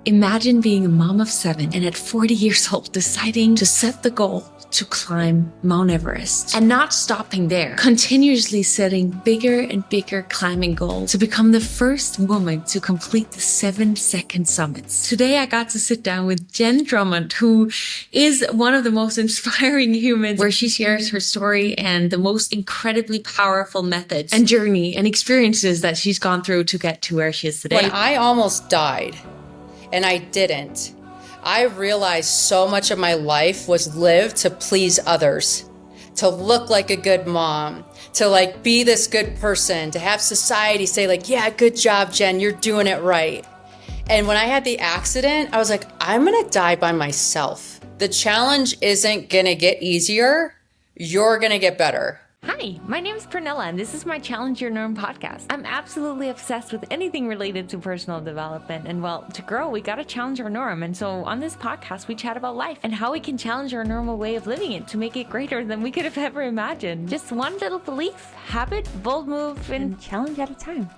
Imagine being a mom of 7 and at 40 years old deciding to set the goal to climb Mount Everest and not stopping there, continuously setting bigger and bigger climbing goals to become the first woman to complete the 7-second summits. Today I got to sit down with Jen Drommond, who is one of the most inspiring humans, where she shares her story and the most incredibly powerful methods and journey and experiences that she's gone through to get to where she is today. When I almost died, and I didn't, I realized so much of my life was lived to please others, to look like a good mom, to be this good person, to have society say yeah, good job, Jen, you're doing it right. And when I had the accident, I was like, I'm gonna die by myself. The challenge isn't gonna get easier, you're gonna get better. Hi, my name is Pernilla, and this is my Challenge Your Norm podcast. I'm absolutely obsessed with anything related to personal development, and to grow, we gotta challenge our norm. And so on this podcast, we chat about life and how we can challenge our normal way of living it to make it greater than we could have ever imagined. Just one little belief, habit, bold move, and challenge at a time.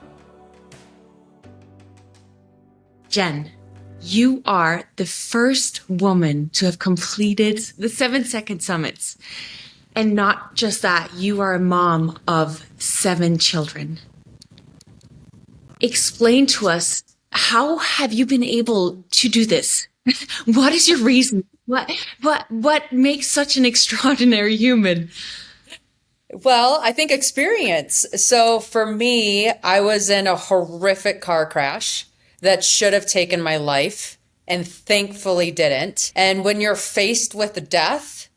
Jen, you are the first woman to have completed the 7-second summits. And not just that, you are a mom of 7 children. Explain to us, how have you been able to do this? What is your reason? What makes such an extraordinary human? Well, I think experience. So for me, I was in a horrific car crash that should have taken my life and thankfully didn't. And when you're faced with death,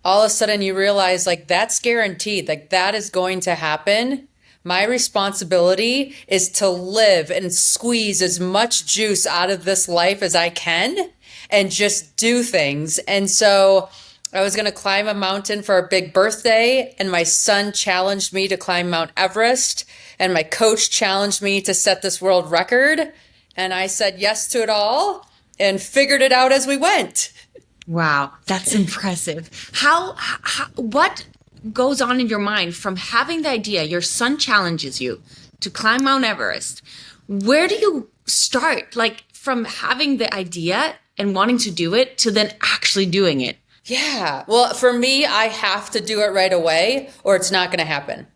all of a sudden you realize that's guaranteed, that is going to happen. My responsibility is to live and squeeze as much juice out of this life as I can and just do things. And so I was going to climb a mountain for a big birthday, and my son challenged me to climb Mount Everest, and my coach challenged me to set this world record. And I said yes to it all and figured it out as we went. Wow, that's impressive. What goes on in your mind from having the idea, your son challenges you to climb Mount Everest? Where do you start? From having the idea and wanting to do it to then actually doing it? Yeah, well, for me, I have to do it right away or it's not going to happen.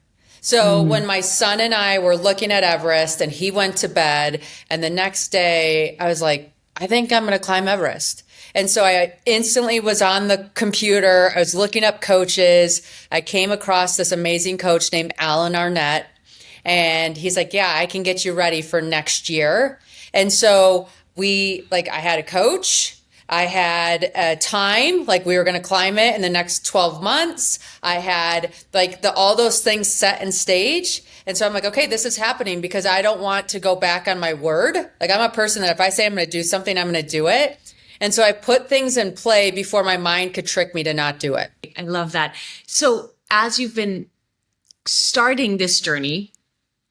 So when my son and I were looking at Everest and he went to bed, and the next day I was like, I think I'm going to climb Everest. And so I instantly was on the computer. I was looking up coaches. I came across this amazing coach named Alan Arnett. And he's like, yeah, I can get you ready for next year. And so I had a coach. I had a time, we were going to climb it in the next 12 months. I had all those things set in stage. And so I'm like, okay, this is happening because I don't want to go back on my word. I'm a person that if I say I'm going to do something, I'm going to do it. And so I put things in play before my mind could trick me to not do it. I love that. So as you've been starting this journey,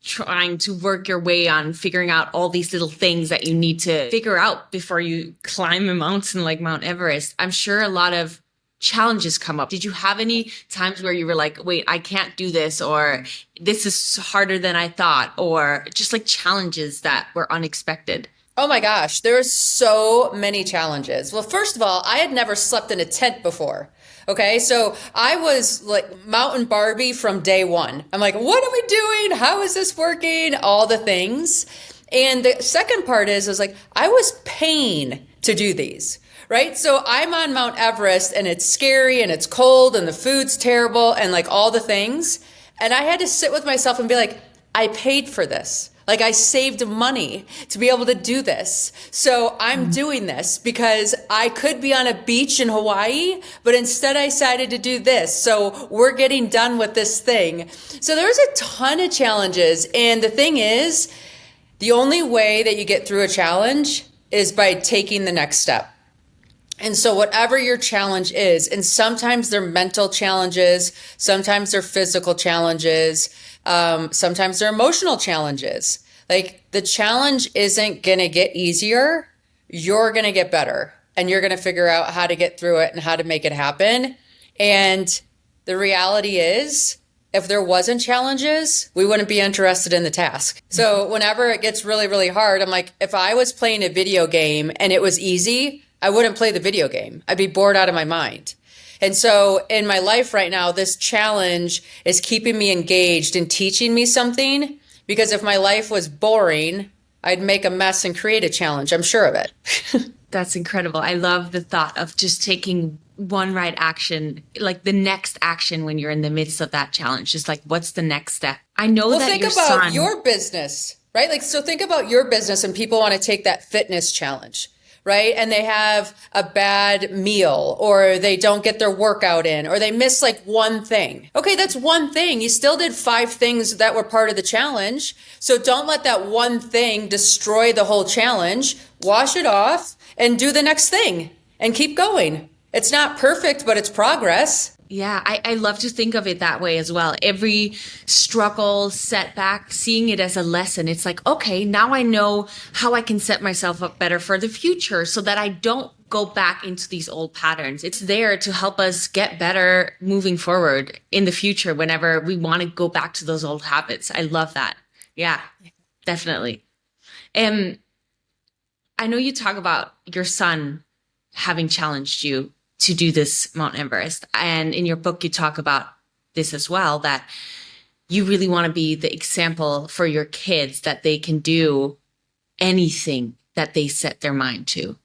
trying to work your way on figuring out all these little things that you need to figure out before you climb a mountain like Mount Everest, I'm sure a lot of challenges come up. Did you have any times where you were like, wait, I can't do this, or this is harder than I thought, or just challenges that were unexpected? Oh my gosh, there are so many challenges. Well, first of all, I had never slept in a tent before. Okay, so I was Mountain Barbie from day one. I'm like, what are we doing? How is this working? All the things. And the second part is I was paying to do these, right? So I'm on Mount Everest and it's scary and it's cold and the food's terrible and all the things. And I had to sit with myself and be like, I paid for this. I saved money to be able to do this. So I'm doing this because I could be on a beach in Hawaii, but instead I decided to do this. So we're getting done with this thing. So there's a ton of challenges. And the thing is, the only way that you get through a challenge is by taking the next step. And so whatever your challenge is, and sometimes they're mental challenges, sometimes they're physical challenges, sometimes they're emotional challenges. The challenge isn't going to get easier. You're going to get better and you're going to figure out how to get through it and how to make it happen. And the reality is If there wasn't challenges, we wouldn't be interested in the task. So whenever it gets really, really hard, I'm like, if I was playing a video game and it was easy, I wouldn't play the video game. I'd be bored out of my mind. And so in my life right now, this challenge is keeping me engaged and teaching me something, because if my life was boring, I'd make a mess and create a challenge. I'm sure of it. That's incredible. I love the thought of just taking one right action, like the next action when you're in the midst of that challenge. Just like, what's the next step? I know that think your about son, your business, right? Like, so think about your business and people want to take that fitness challenge, right? And they have a bad meal, or they don't get their workout in, or they miss like one thing. Okay, that's one thing. You still did 5 things that were part of the challenge. So don't let that one thing destroy the whole challenge. Wash it off and do the next thing and keep going. It's not perfect, but it's progress. yeah, I love to think of it that way as well. Every struggle, setback, seeing it as a lesson. It's like, okay, now I know how I can set myself up better for the future so that I don't go back into these old patterns. It's there to help us get better moving forward in the future whenever we want to go back to those old habits. I love that. Yeah, definitely. I know you talk about your son having challenged you to do this Mount Everest. And in your book, you talk about this as well, that you really want to be the example for your kids that they can do anything that they set their mind to.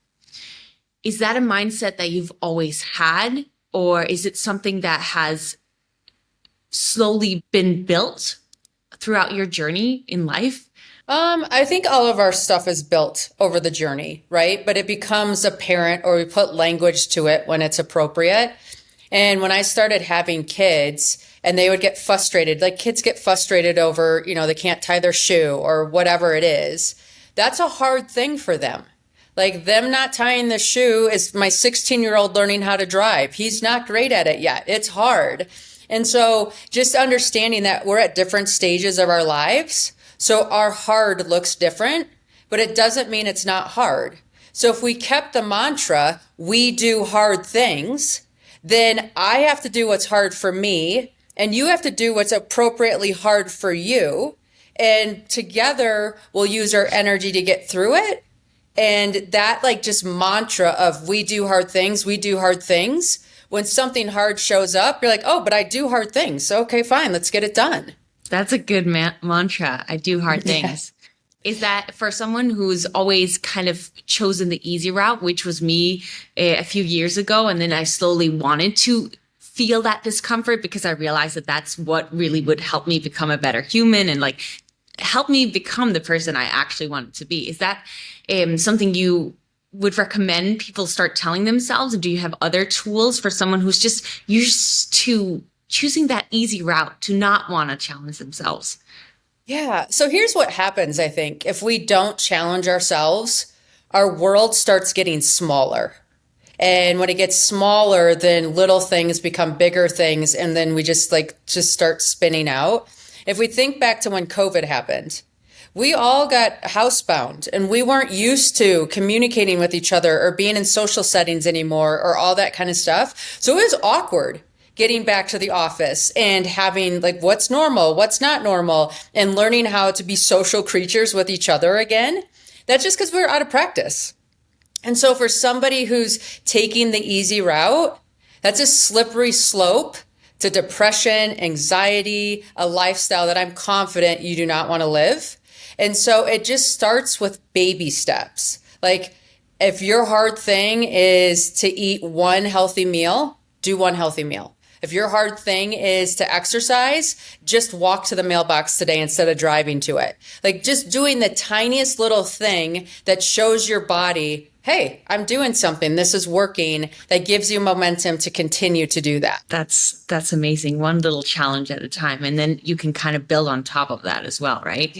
Is that a mindset that you've always had, or is it something that has slowly been built throughout your journey in life? I think all of our stuff is built over the journey, right? But it becomes apparent, or we put language to it when it's appropriate. And when I started having kids and they would get frustrated, like kids get frustrated over, they can't tie their shoe or whatever it is. That's a hard thing for them. Like, them not tying the shoe is my 16-year-old learning how to drive. He's not great at it yet. It's hard. And so just understanding that we're at different stages of our lives. So our hard looks different, but it doesn't mean it's not hard. So if we kept the mantra, we do hard things, then I have to do what's hard for me, and you have to do what's appropriately hard for you. And together we'll use our energy to get through it. And that, like, just mantra of we do hard things, we do hard things. When something hard shows up, you're like, oh, but I do hard things. So, okay, fine, let's get it done. That's a good mantra. I do hard things. Yeah. Is that for someone who's always kind of chosen the easy route, which was me a few years ago, and then I slowly wanted to feel that discomfort because I realized that that's what really would help me become a better human and like help me become the person I actually wanted to be. Is that something you would recommend people start telling themselves? Or do you have other tools for someone who's just used to choosing that easy route, to not want to challenge themselves? Yeah. So here's what happens, I think. If we don't challenge ourselves, our world starts getting smaller. And when it gets smaller, then little things become bigger things. And then we just start spinning out. If we think back to when COVID happened, we all got housebound and we weren't used to communicating with each other or being in social settings anymore or all that kind of stuff. So it was awkward getting back to the office and having like what's normal, what's not normal, and learning how to be social creatures with each other again. That's just because we were out of practice. And so for somebody who's taking the easy route, that's a slippery slope to depression, anxiety, a lifestyle that I'm confident you do not want to live. And so it just starts with baby steps. Like, if your hard thing is to eat one healthy meal, do one healthy meal. If your hard thing is to exercise, just walk to the mailbox today instead of driving to it. Like, just doing the tiniest little thing that shows your body, hey, I'm doing something. This is working. That gives you momentum to continue to do that. That's amazing. One little challenge at a time. And then you can kind of build on top of that as well, right?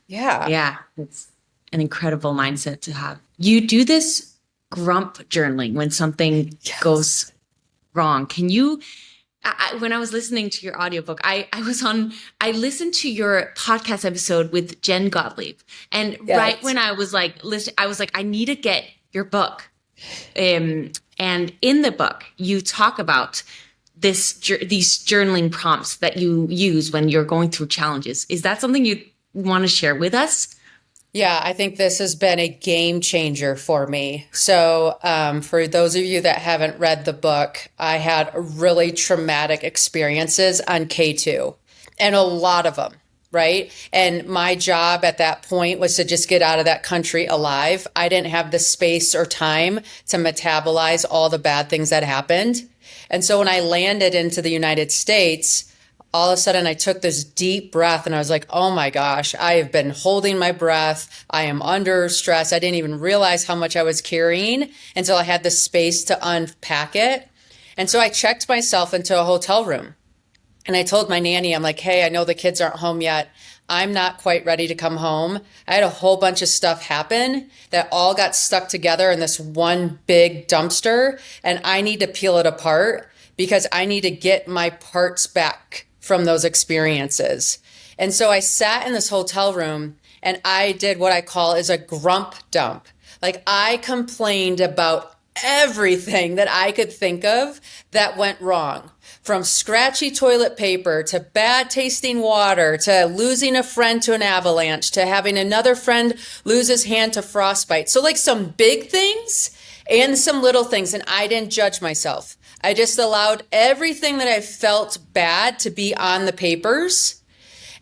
Yeah. Yeah. It's an incredible mindset to have. You do this grump journaling when something goes wrong. Can you, when I was listening to your audiobook, I listened to your podcast episode with Jen Gottlieb. And right when I was like, I need to get your book. And in the book, you talk about these journaling prompts that you use when you're going through challenges. Is that something you want to share with us? Yeah, I think this has been a game changer for me. So, for those of you that haven't read the book, I had really traumatic experiences on K2 and a lot of them, right? And my job at that point was to just get out of that country alive. I didn't have the space or time to metabolize all the bad things that happened. And so when I landed into the United States, all of a sudden I took this deep breath and I was like, oh my gosh, I have been holding my breath. I am under stress. I didn't even realize how much I was carrying until I had the space to unpack it. And so I checked myself into a hotel room and I told my nanny, I'm like, hey, I know the kids aren't home yet. I'm not quite ready to come home. I had a whole bunch of stuff happen that all got stuck together in this one big dumpster, and I need to peel it apart because I need to get my parts back from those experiences. And so I sat in this hotel room and I did what I call is a grump dump. Like I complained about everything that I could think of that went wrong. From scratchy toilet paper to bad tasting water to losing a friend to an avalanche to having another friend lose his hand to frostbite. So like some big things and some little things. And I didn't judge myself. I just allowed everything that I felt bad to be on the papers.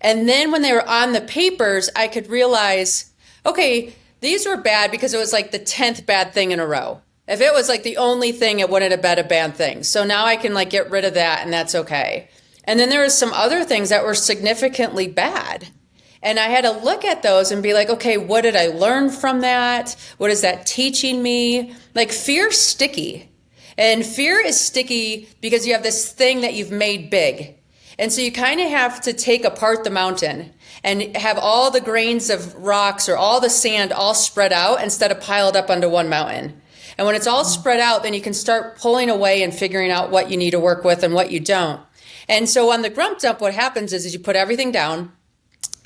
And then when they were on the papers, I could realize, okay, these were bad because it was like the 10th bad thing in a row. If it was like the only thing, it wouldn't have been a bad thing. So now I can like get rid of that and that's okay. And then there was some other things that were significantly bad. And I had to look at those and be like, okay, what did I learn from that? What is that teaching me? Like fear's sticky. And fear is sticky because you have this thing that you've made big. And so you kind of have to take apart the mountain and have all the grains of rocks or all the sand all spread out instead of piled up onto one mountain. And when it's all spread out, then you can start pulling away and figuring out what you need to work with and what you don't. And so on the grump dump, what happens is you put everything down.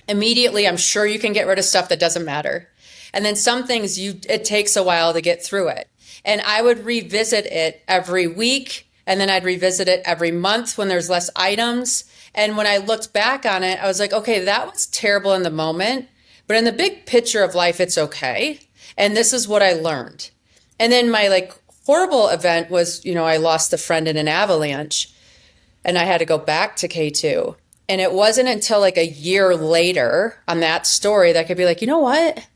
Immediately, I'm sure you can get rid of stuff that doesn't matter. And then some things it takes a while to get through it. And I would revisit it every week. And then I'd revisit it every month when there's less items. And when I looked back on it, I was like, okay, that was terrible in the moment. But in the big picture of life, it's okay. And this is what I learned. And then my like horrible event was, I lost a friend in an avalanche and I had to go back to K2. And it wasn't until like a year later on that story that I could be like, you know what?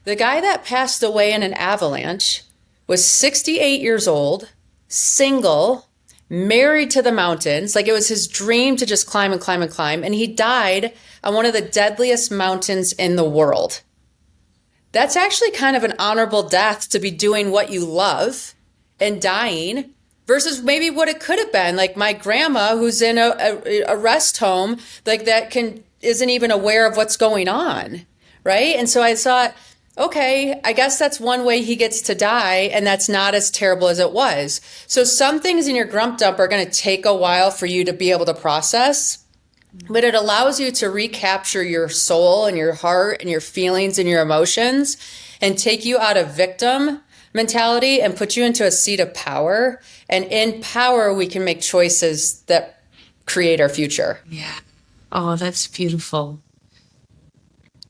The guy that passed away in an avalanche was 68 years old, single, married to the mountains. Like it was his dream to just climb and climb and climb. And he died on one of the deadliest mountains in the world. That's actually kind of an honorable death to be doing what you love and dying versus maybe what it could have been. Like my grandma who's in a rest home, like that isn't even aware of what's going on. Right. And so I thought, okay, I guess that's one way he gets to die. And that's not as terrible as it was. So some things in your grump dump are going to take a while for you to be able to process. But it allows you to recapture your soul and your heart and your feelings and your emotions and take you out of victim mentality and put you into a seat of power. And in power, we can make choices that create our future. Yeah. Oh, that's beautiful.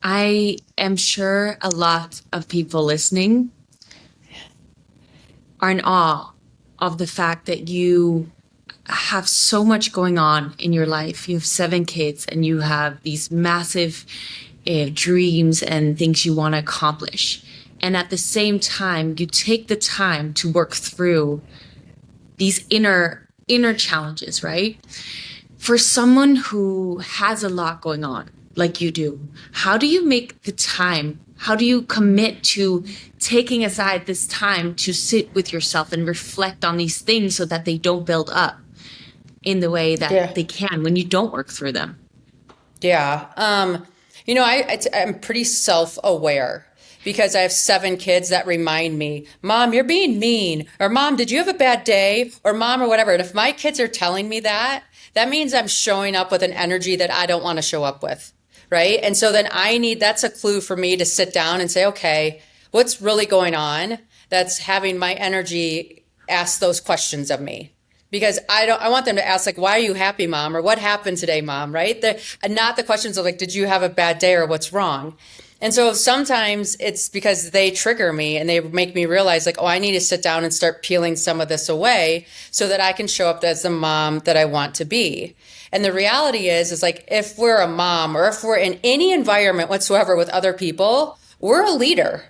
I am sure a lot of people listening are in awe of the fact that you have so much going on in your life. You have 7 kids and you have these massive dreams and things you want to accomplish. And at the same time, you take the time to work through these inner challenges, right? For someone who has a lot going on, like you do, how do you make the time? How do you commit to taking aside this time to sit with yourself and reflect on these things so that they don't build up in the way that they can when you don't work through them? Yeah. I'm pretty self-aware because I have 7 kids that remind me, Mom, you're being mean, or Mom, did you have a bad day, or Mom, or whatever. And if my kids are telling me that means I'm showing up with an energy that I don't want to show up with. Right. And so then that's a clue for me to sit down and say, okay, what's really going on that's having my energy ask those questions of me? because I want them to ask, like, why are you happy, mom? Or what happened today, mom? Right? And not the questions of like, did you have a bad day or what's wrong? And so sometimes it's because they trigger me and they make me realize like, oh, I need to sit down and start peeling some of this away so that I can show up as the mom that I want to be. And the reality is like, if we're a mom or if we're in any environment whatsoever with other people, we're a leader.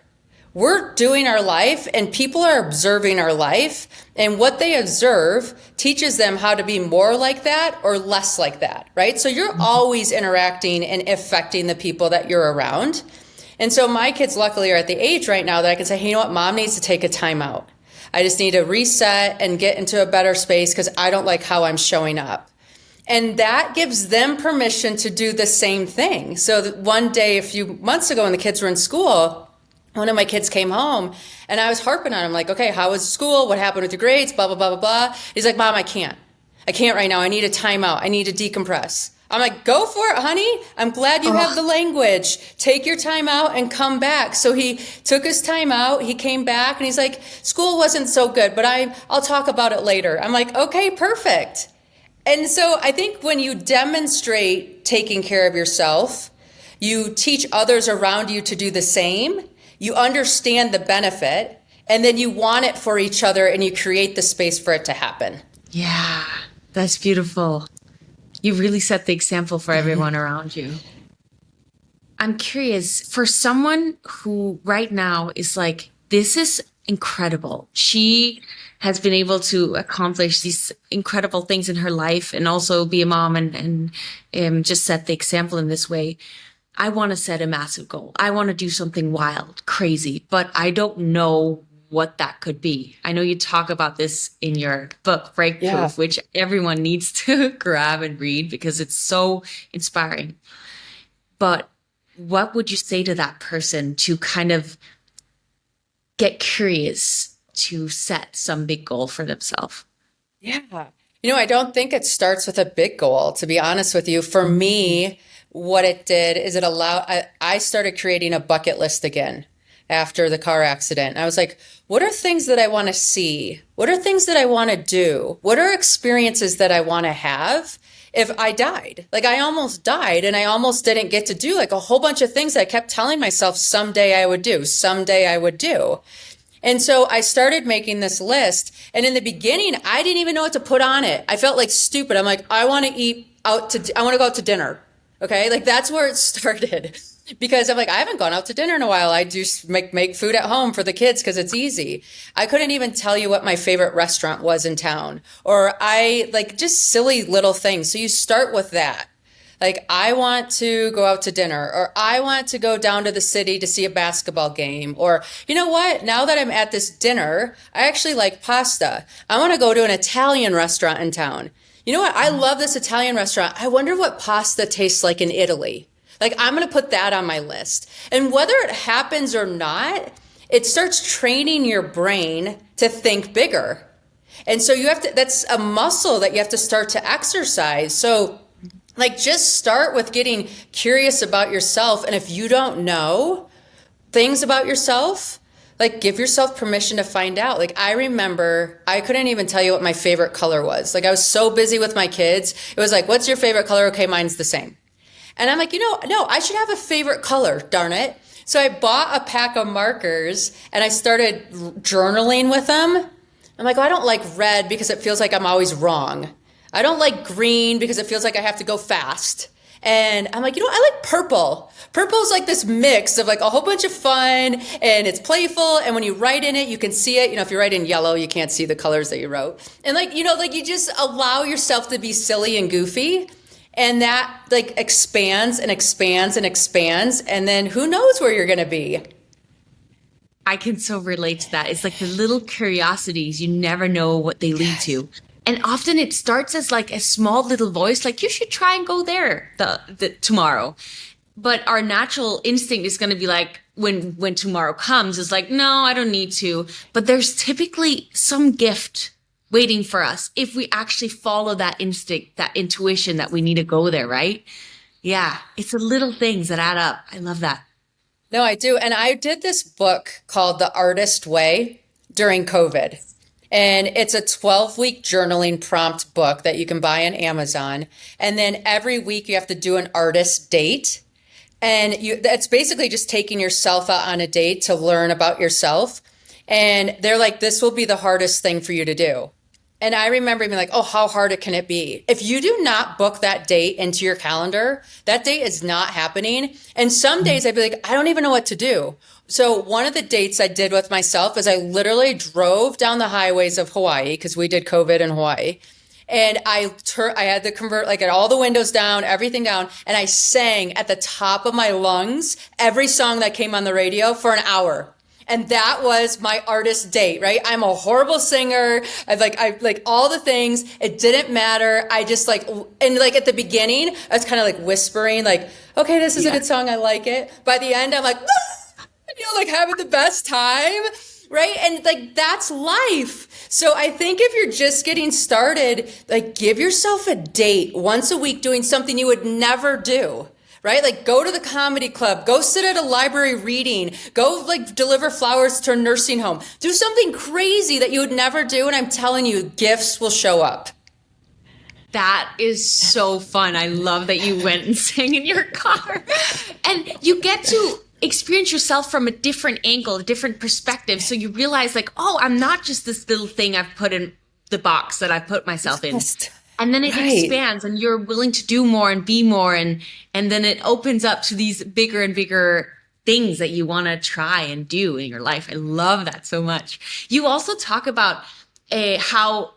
We're doing our life and people are observing our life, and what they observe teaches them how to be more like that or less like that, right? So you're always interacting and affecting the people that you're around. And so my kids luckily are at the age right now that I can say, hey, you know what, mom needs to take a time out. I just need to reset and get into a better space because I don't like how I'm showing up. And that gives them permission to do the same thing. So one day, a few months ago when the kids were in school, one of my kids came home and I was harping on him like, okay, how was school? What happened with your grades? Blah, blah, blah, blah, blah. He's like, mom, I can't right now. I need a timeout. I need to decompress. I'm like, go for it, honey. I'm glad you have the language. Take your time out and come back. So he took his time out. He came back and he's like, school wasn't so good, but I'll talk about it later. I'm like, okay, perfect. And so I think when you demonstrate taking care of yourself, you teach others around you to do the same. You understand the benefit, and then you want it for each other, and you create the space for it to happen. Yeah, that's beautiful. You really set the example for everyone around you. I'm curious, for someone who right now is like, this is incredible. She has been able to accomplish these incredible things in her life and also be a mom and just set the example in this way. I want to set a massive goal. I want to do something wild, crazy, but I don't know what that could be. I know you talk about this in your book, Breakproof, which everyone needs to grab and read because it's so inspiring. But what would you say to that person to kind of get curious to set some big goal for themselves? Yeah. You know, I don't think it starts with a big goal, to be honest with you. For me, what it did is it allowed, I started creating a bucket list again after the car accident. I was like, what are things that I want to see? What are things that I want to do? What are experiences that I want to have if I died? Like I almost died and I almost didn't get to do like a whole bunch of things that I kept telling myself someday I would do, someday I would do. And so I started making this list. And in the beginning, I didn't even know what to put on it. I felt like stupid. I'm like, I want to go out to dinner. Okay. Like that's where it started because I'm like, I haven't gone out to dinner in a while. I just make food at home for the kids because it's easy. I couldn't even tell you what my favorite restaurant was in town, or I like just silly little things. So you start with that. Like, I want to go out to dinner, or I want to go down to the city to see a basketball game. Or, you know what? Now that I'm at this dinner, I actually like pasta. I want to go to an Italian restaurant in town. You know what? I love this Italian restaurant. I wonder what pasta tastes like in Italy. Like, I'm going to put that on my list. And whether it happens or not, it starts training your brain to think bigger. And so that's a muscle that you have to start to exercise. So like, just start with getting curious about yourself. And if you don't know things about yourself, like give yourself permission to find out. Like I remember I couldn't even tell you what my favorite color was. Like I was so busy with my kids. It was like, what's your favorite color? Okay, mine's the same. And I'm like, no, I should have a favorite color, darn it. So I bought a pack of markers and I started journaling with them. I'm like, oh, I don't like red because it feels like I'm always wrong. I don't like green because it feels like I have to go fast. And I'm like, I like purple. Purple is like this mix of like a whole bunch of fun and it's playful. And when you write in it, you can see it. If you write in yellow, you can't see the colors that you wrote. And like, you just allow yourself to be silly and goofy. And that like expands and expands and expands. And then who knows where you're going to be. I can so relate to that. It's like the little curiosities. You never know what they lead to. And often it starts as like a small little voice, like you should try and go there tomorrow. But our natural instinct is going to be like, when tomorrow comes, it's like, no, I don't need to. But there's typically some gift waiting for us if we actually follow that instinct, that intuition that we need to go there, right? Yeah, it's the little things that add up. I love that. No, I do. And I did this book called The Artist Way during COVID. And it's a 12-week journaling prompt book that you can buy on Amazon. And then every week you have to do an artist date. And that's basically just taking yourself out on a date to learn about yourself. And they're like, this will be the hardest thing for you to do. And I remember being like, oh, how hard can it be? If you do not book that date into your calendar, that date is not happening. And some days I'd be like, I don't even know what to do. So one of the dates I did with myself is I literally drove down the highways of Hawaii, because we did COVID in Hawaii. And I had to convert, like, get all the windows down, everything down. And I sang at the top of my lungs every song that came on the radio for an hour. And that was my artist date, right? I'm a horrible singer. I like all the things. It didn't matter. I just and at the beginning, I was kind of like whispering, like, okay, this is a good song. I like it. By the end, I'm like, having the best time, right? And that's life. So I think if you're just getting started, give yourself a date once a week doing something you would never do. Right? Go to the comedy club, go sit at a library reading, go deliver flowers to a nursing home, do something crazy that you would never do. And I'm telling you, gifts will show up. That is so fun. I love that you went and sang in your car. And you get to experience yourself from a different angle, a different perspective. So you realize oh, I'm not just this little thing I've put in the box that I've put myself in. And then it expands and you're willing to do more and be more. And then it opens up to these bigger and bigger things that you want to try and do in your life. I love that so much. You also talk about how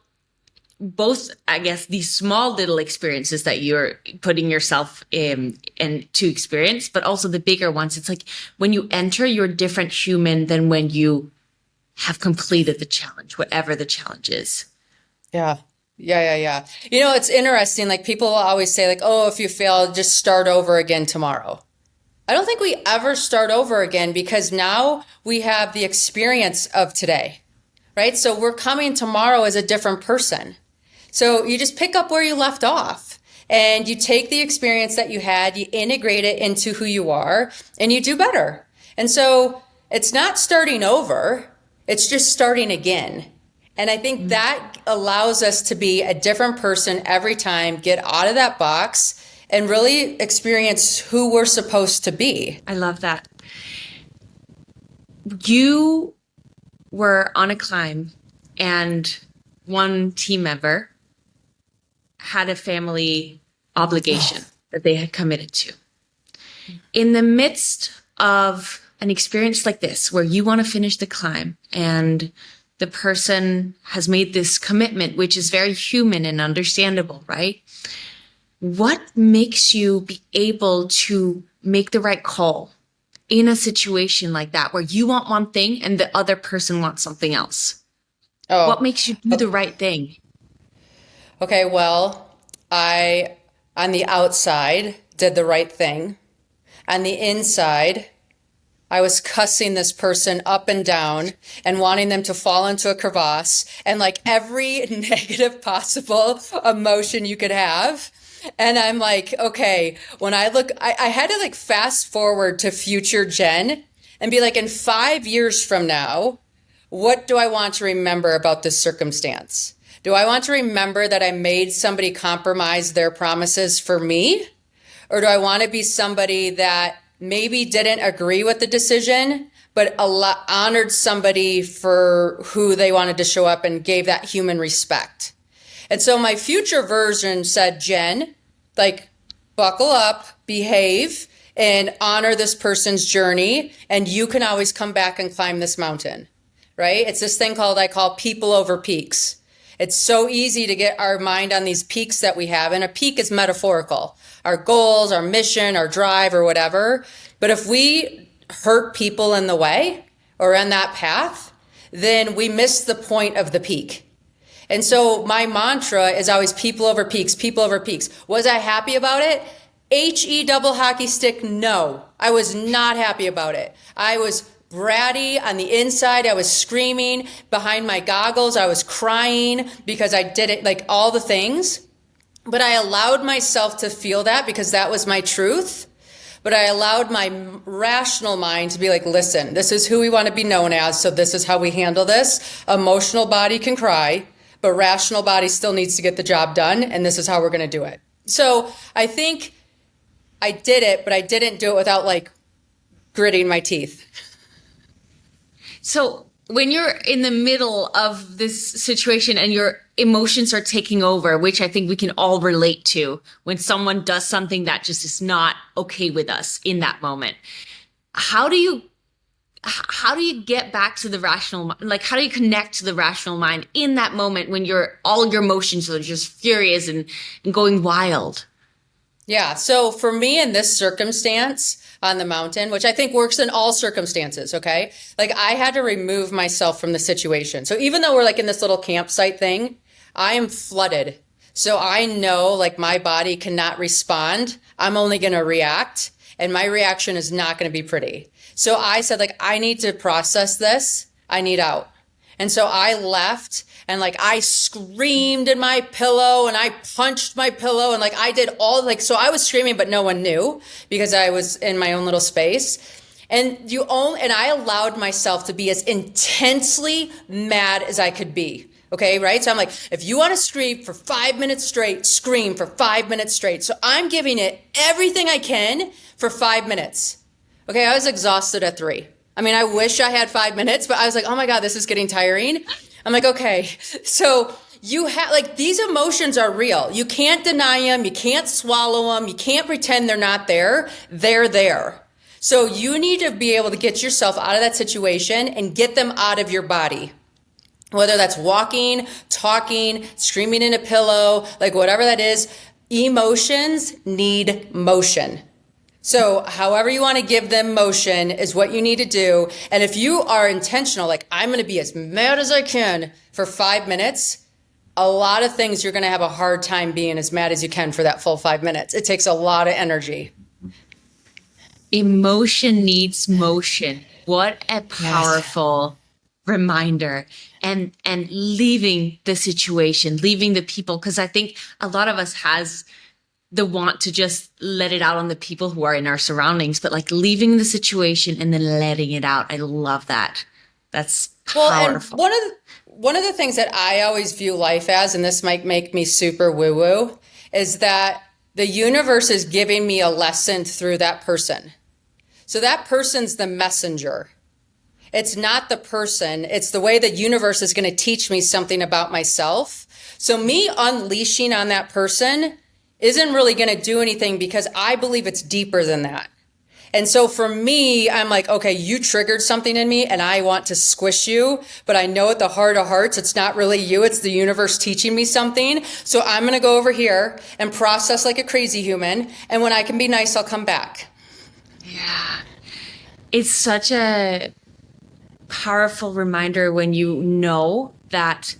both, I guess, these small little experiences that you're putting yourself in and to experience, but also the bigger ones. It's like when you enter, you're a different human than when you have completed the challenge, whatever the challenge is. Yeah. Yeah. It's interesting. People will always say oh, if you fail, just start over again tomorrow. I don't think we ever start over again, because now we have the experience of today, right? So we're coming tomorrow as a different person. So you just pick up where you left off and you take the experience that you had, you integrate it into who you are, and you do better. And so it's not starting over, it's just starting again. And I think that allows us to be a different person every time, get out of that box and really experience who we're supposed to be. I love that. You were on a climb and one team member had a family obligation that they had committed to. In the midst of an experience like this, where you want to finish the climb and the person has made this commitment, which is very human and understandable, right? What makes you be able to make the right call in a situation like that, where you want one thing and the other person wants something else? Oh. What makes you do the right thing? Okay, well, I, on the outside, did the right thing. On the inside, I was cussing this person up and down and wanting them to fall into a crevasse and every negative possible emotion you could have. And I'm like, okay, when I look, I had to fast forward to future Jen and be in 5 years from now, what do I want to remember about this circumstance? Do I want to remember that I made somebody compromise their promises for me? Or do I want to be somebody that maybe didn't agree with the decision, but honored somebody for who they wanted to show up and gave that human respect? And so my future version said, Jen, buckle up, behave, and honor this person's journey. And you can always come back and climb this mountain, right? It's this thing I call people over peaks. It's so easy to get our mind on these peaks that we have. And a peak is metaphorical. Our goals, our mission, our drive, or whatever. But if we hurt people in the way or on that path, then we miss the point of the peak. And so my mantra is always people over peaks, people over peaks. Was I happy about it? H-E double hockey stick, no. I was not happy about it. I was bratty on the inside. I was screaming behind my goggles. I was crying because I did it, all the things. But I allowed myself to feel that because that was my truth. but I allowed my rational mind to be like, listen, this is who we want to be known as, so this is how we handle this. Emotional body can cry, but rational body still needs to get the job done, and this is how we're going to do it. So I think I did it, but I didn't do it without like gritting my teeth. So when you're in the middle of this situation and your emotions are taking over, which I think we can all relate to, when someone does something that just is not okay with us in that moment, how do you get back to the rational mind? Like, how do you connect to the rational mind in that moment when all your emotions are just furious and going wild? Yeah. So for me in this circumstance on the mountain, which I think works in all circumstances, okay? Like I had to remove myself from the situation. So even though we're like in this little campsite thing, I am flooded. So I know like my body cannot respond. I'm only going to react, and my reaction is not going to be pretty. So I said like, I need to process this. I need out. And so I left, and like I screamed in my pillow and I punched my pillow, and like I did all like, so I was screaming, but no one knew because I was in my own little space. And I allowed myself to be as intensely mad as I could be. Okay, right? So I'm like, if you want to scream for 5 minutes straight, scream for 5 minutes straight. So I'm giving it everything I can for 5 minutes. Okay, I was exhausted at 3. I mean, I wish I had 5 minutes, but I was like, oh my God, this is getting tiring. I'm like, okay. So you have like, these emotions are real. You can't deny them. You can't swallow them. You can't pretend they're not there. They're there. So you need to be able to get yourself out of that situation and get them out of your body. Whether that's walking, talking, screaming in a pillow, like whatever that is, emotions need motion. So however you want to give them motion is what you need to do. And if you are intentional, like I'm going to be as mad as I can for 5 minutes, a lot of things you're going to have a hard time being as mad as you can for that full 5 minutes. It takes a lot of energy. Emotion needs motion. What a powerful reminder. And leaving the situation, leaving the people, because I think a lot of us has the want to just let it out on the people who are in our surroundings, but like leaving the situation and then letting it out. I love that. That's powerful. Well, and one of the things that I always view life as, and this might make me super woo-woo, is that the universe is giving me a lesson through that person. So that person's the messenger. It's not the person. It's the way the universe is going to teach me something about myself. So me unleashing on that person isn't really going to do anything because I believe it's deeper than that. And so for me, I'm like, okay, you triggered something in me and I want to squish you, but I know at the heart of hearts, it's not really you. It's the universe teaching me something. So I'm going to go over here and process like a crazy human. And when I can be nice, I'll come back. Yeah. It's such a powerful reminder when you know that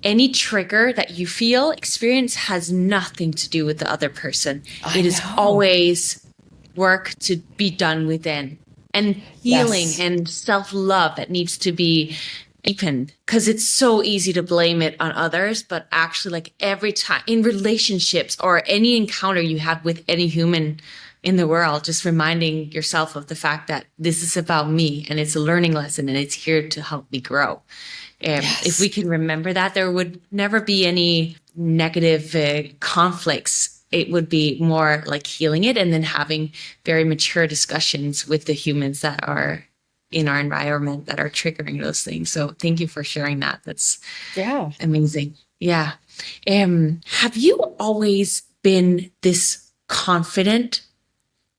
any trigger that you experience has nothing to do with the other person. It is always work to be done within, and healing and self-love that needs to be deepened, because it's so easy to blame it on others. But actually, like every time in relationships or any encounter you have with any human in the world, just reminding yourself of the fact that this is about me and it's a learning lesson and it's here to help me grow. If we can remember that, there would never be any negative conflicts. It would be more like healing it and then having very mature discussions with the humans that are in our environment that are triggering those things. So thank you for sharing that. That's amazing. Yeah. Have you always been this confident?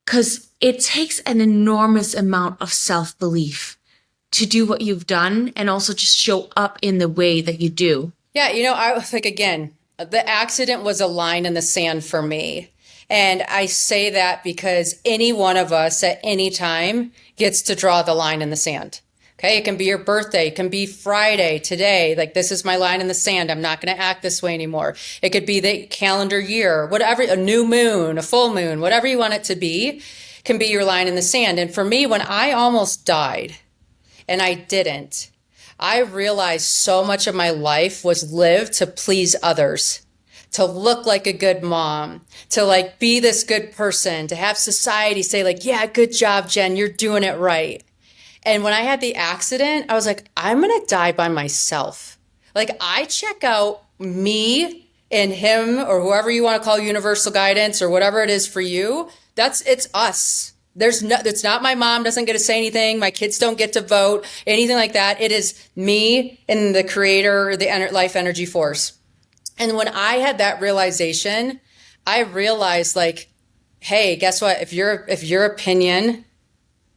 Because it takes an enormous amount of self-belief to do what you've done and also just show up in the way that you do. Yeah, I was like, again, the accident was a line in the sand for me. And I say that because any one of us at any time gets to draw the line in the sand. Okay, it can be your birthday, it can be Friday, today, like this is my line in the sand. I'm not going to act this way anymore. It could be the calendar year, whatever, a new moon, a full moon, whatever you want it to be, can be your line in the sand. And for me, when I almost died, and I didn't, I realized so much of my life was lived to please others, to look like a good mom, to like be this good person, to have society say like, yeah, good job, Jen, you're doing it right. And when I had the accident, I was like, I'm going to die by myself. Like I check out me and him or whoever you want to call universal guidance or whatever it is for you. It's us. It's not my mom doesn't get to say anything. My kids don't get to vote, anything like that. It is me and the creator, the life energy force. And when I had that realization, I realized like, hey, guess what? If your opinion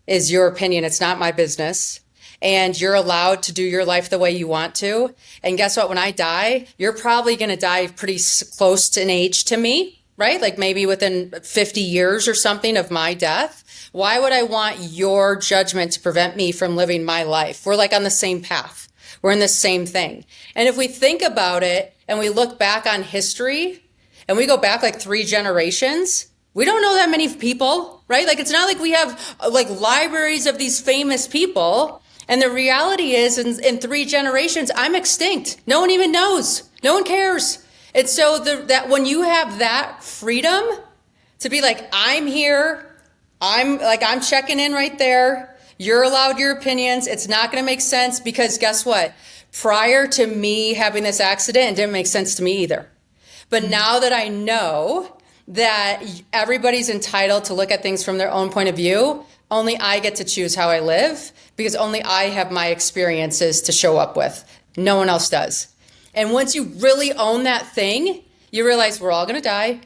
is your opinion, it's not my business. And you're allowed to do your life the way you want to. And guess what? When I die, you're probably going to die pretty close in age to me, right? Like maybe within 50 years or something of my death. Why would I want your judgment to prevent me from living my life? We're like on the same path. We're in the same thing. And if we think about it and we look back on history and we go back like 3 generations, we don't know that many people, right? Like it's not like we have like libraries of these famous people. And the reality is in 3 generations, I'm extinct. No one even knows. No one cares. And so that when you have that freedom to be like, I'm here, I'm checking in right there. You're allowed your opinions. It's not going to make sense because guess what? Prior to me having this accident, it didn't make sense to me either. But now that I know that everybody's entitled to look at things from their own point of view, only I get to choose how I live because only I have my experiences to show up with. No one else does. And once you really own that thing, you realize we're all going to die.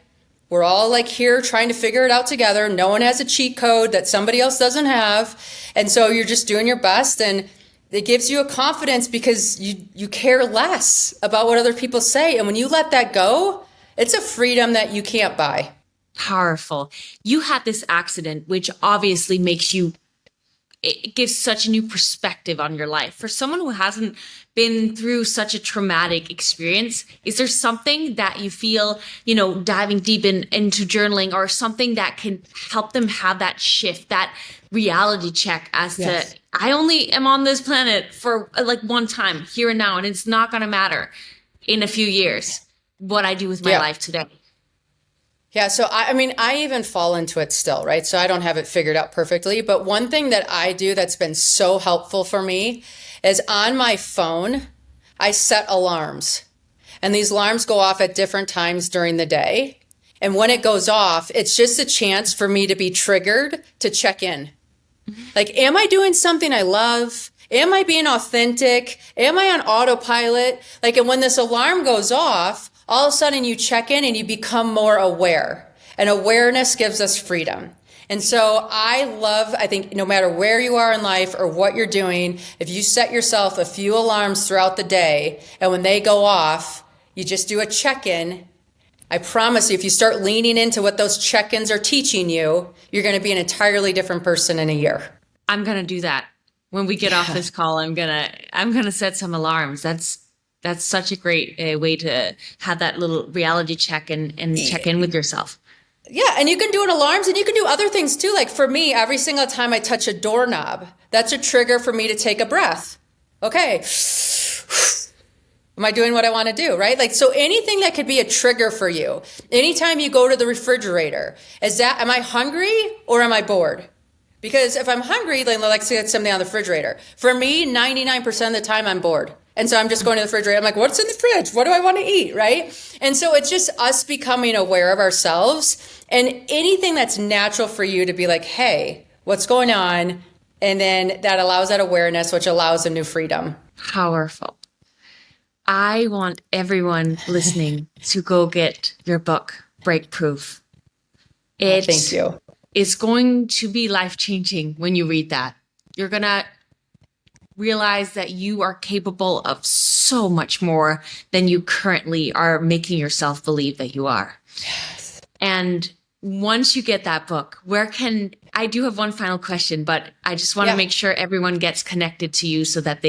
We're all like here trying to figure it out together. No one has a cheat code that somebody else doesn't have. And so you're just doing your best. And it gives you a confidence because you care less about what other people say. And when you let that go, it's a freedom that you can't buy. Powerful. You had this accident, which obviously it gives such a new perspective on your life. For someone who hasn't been through such a traumatic experience, is there something that you feel, diving deep into journaling or something that can help them have that shift, that reality check as Yes. to, I only am on this planet for like one time here and now, and it's not going to matter in a few years what I do with my life today. Yeah, so I even fall into it still, right? So I don't have it figured out perfectly. But one thing that I do that's been so helpful for me is on my phone, I set alarms. And these alarms go off at different times during the day. And when it goes off, it's just a chance for me to be triggered to check in. Like, am I doing something I love? Am I being authentic? Am I on autopilot? Like, and when this alarm goes off, all of a sudden you check in and you become more aware. And awareness gives us freedom. And so I think no matter where you are in life or what you're doing, if you set yourself a few alarms throughout the day, and when they go off, you just do a check-in. I promise you, if you start leaning into what those check-ins are teaching you, you're going to be an entirely different person in a year. I'm going to do that. When we get off this call, I'm going to set some alarms. That's such a great way to have that little reality check and check in with yourself. Yeah, and you can do it alarms and you can do other things too. Like for me, every single time I touch a doorknob, that's a trigger for me to take a breath. Okay. Am I doing what I want to do, right? Like, so anything that could be a trigger for you. Anytime you go to the refrigerator, am I hungry or am I bored? Because if I'm hungry, then let's get something on the refrigerator. For me, 99% of the time I'm bored. And so I'm just going to the refrigerator. I'm like, what's in the fridge? What do I want to eat? Right? And so it's just us becoming aware of ourselves and anything that's natural for you to be like, hey, what's going on? And then that allows that awareness, which allows a new freedom. Powerful. I want everyone listening to go get your book, Break Proof. Thank you. It's going to be life-changing when you read that. You're going to realize that you are capable of so much more than you currently are making yourself believe that you are. Yes. And once you get that book, I do have one final question, but I just want to make sure everyone gets connected to you so that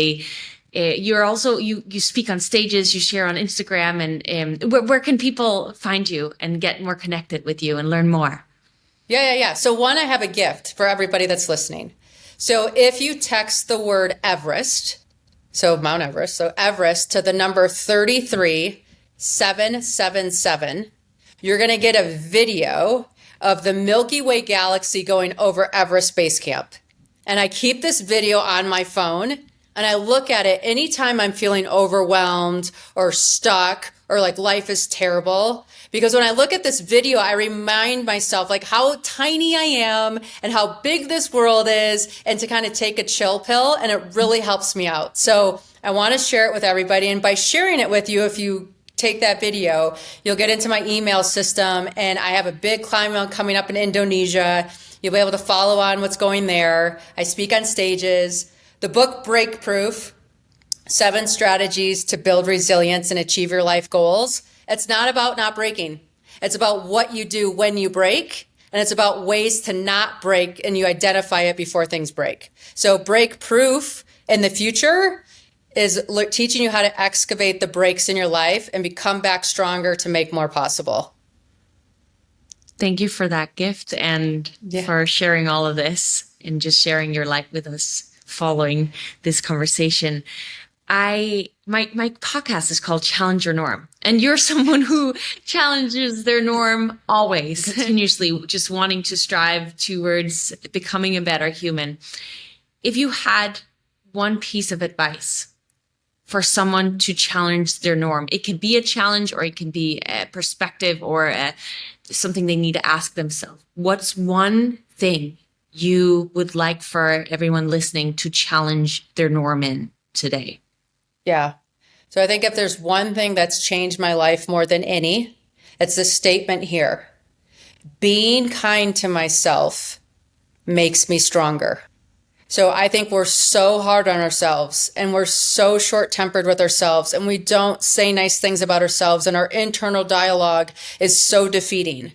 you're also, you speak on stages, you share on Instagram, and where can people find you and get more connected with you and learn more? Yeah. So one, I have a gift for everybody that's listening. So if you text the word Everest, so Mount Everest, so Everest to the number 33, 777, you're going to get a video of the Milky Way galaxy going over Everest Base Camp. And I keep this video on my phone and I look at it anytime I'm feeling overwhelmed or stuck or like life is terrible. Because when I look at this video, I remind myself like how tiny I am and how big this world is, and to kind of take a chill pill, and it really helps me out. So I want to share it with everybody. And by sharing it with you, if you take that video, you'll get into my email system, and I have a big climb out coming up in Indonesia. You'll be able to follow on what's going there. I speak on stages. The book Break Proof, 7 Strategies to Build Resilience and Achieve Your Life Goals. It's not about not breaking. It's about what you do when you break, and it's about ways to not break, and you identify it before things break. So Break Proof in the future is teaching you how to excavate the breaks in your life and become back stronger to make more possible. Thank you for that gift and for sharing all of this and just sharing your life with us following this conversation. My podcast is called Challenge Your Norm, and you're someone who challenges their norm always, continuously, just wanting to strive towards becoming a better human. If you had one piece of advice for someone to challenge their norm, it could be a challenge or it can be a perspective or something they need to ask themselves. What's one thing you would like for everyone listening to challenge their norm in today? Yeah. So I think if there's one thing that's changed my life more than any, it's this statement here. Being kind to myself makes me stronger. So I think we're so hard on ourselves, and we're so short-tempered with ourselves, and we don't say nice things about ourselves, and our internal dialogue is so defeating.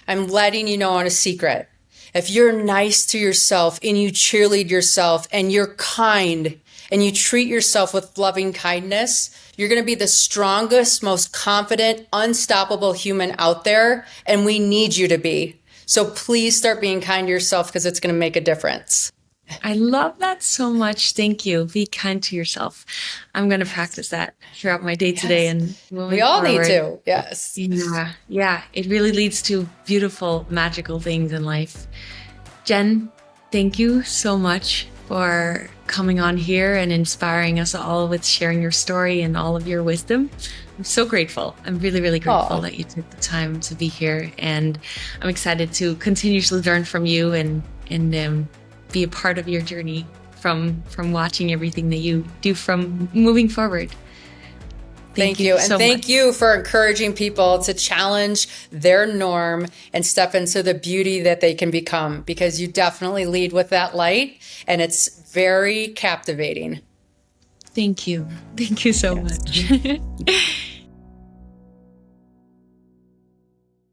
I'm letting you know on a secret. If you're nice to yourself and you cheerlead yourself and you're kind and you treat yourself with loving kindness, you're going to be the strongest, most confident, unstoppable human out there. And we need you to be. So please start being kind to yourself, because it's going to make a difference. I love that so much. Thank you. Be kind to yourself. I'm going to practice that throughout my day today and moving We all forward. need to. Yes. Yeah. It really leads to beautiful, magical things in life. Jen, thank you so much for coming on here and inspiring us all with sharing your story and all of your wisdom. I'm so grateful. I'm really, really grateful that you took the time to be here. And I'm excited to continuously learn from you and be a part of your journey from watching everything that you do from moving forward. Thank you. And thank you for encouraging people to challenge their norm and step into the beauty that they can become, because you definitely lead with that light, and it's very captivating. Thank you. Thank you so much.